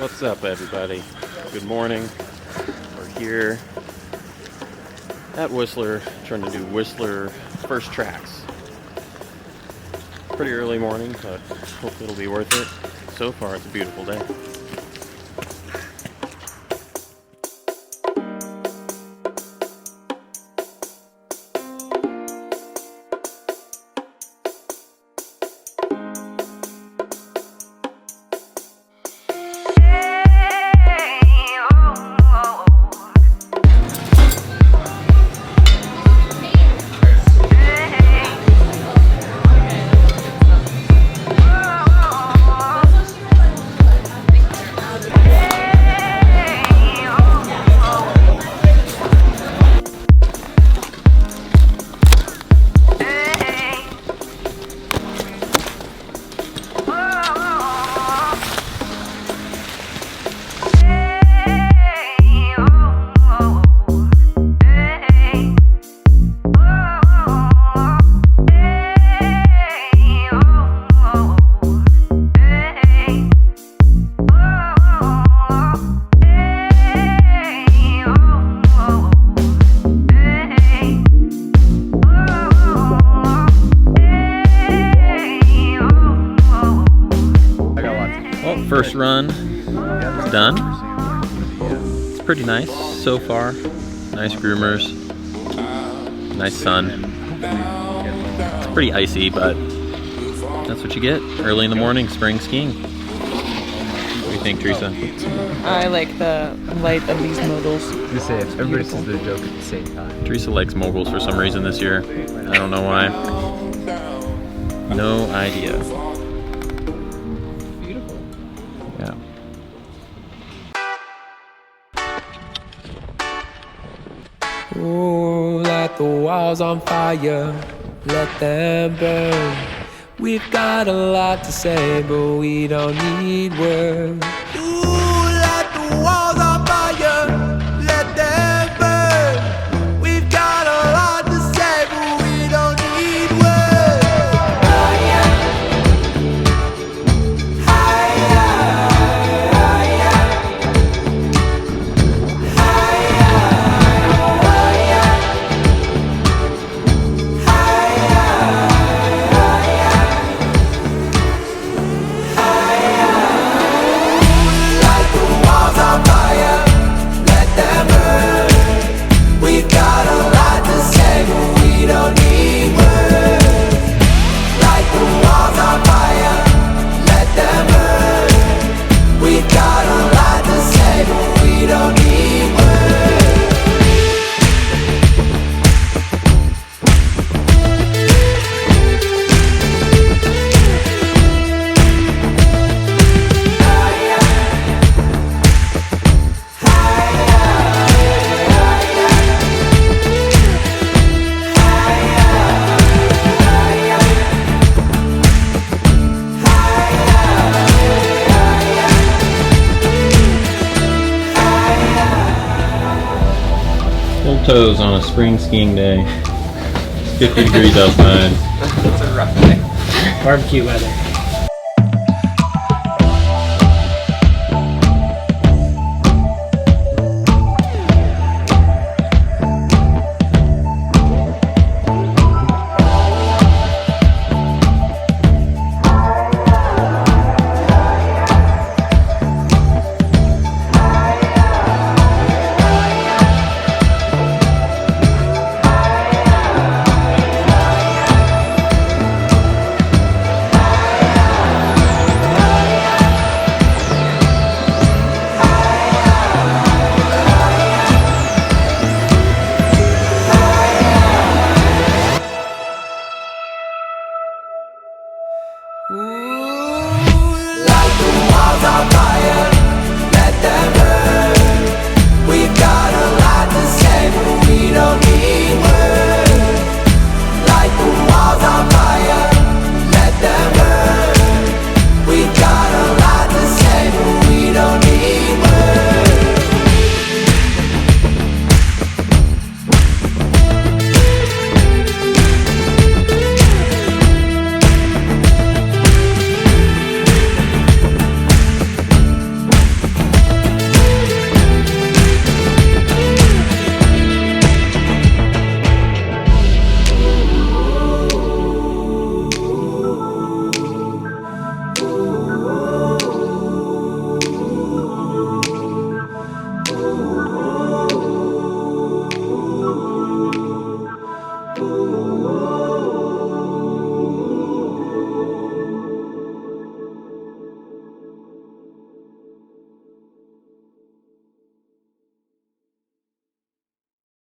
What's up, everybody? Good morning. We're here at Whistler trying to do Whistler first tracks. Pretty early morning, but hopefully it'll be worth it. So far, it's a beautiful day. First run is done. It's pretty nice so far. Nice groomers, nice sun. It's pretty icy, but that's what you get early in the morning spring skiing. What do you think, Teresa? I like the light of these moguls. You say everybody says their joke at the same time. Teresa likes moguls for some reason this year. I don't know why. No idea. Yeah. Ooh, light the walls on fire, let them burn. We've got a lot to say, but we don't need words. Ooh, light the walls on fire, let them burn. We've got a lot to say, but we don't need words. Full toes on a spring skiing day. 50 degrees outside. It's a rough day. Barbecue weather.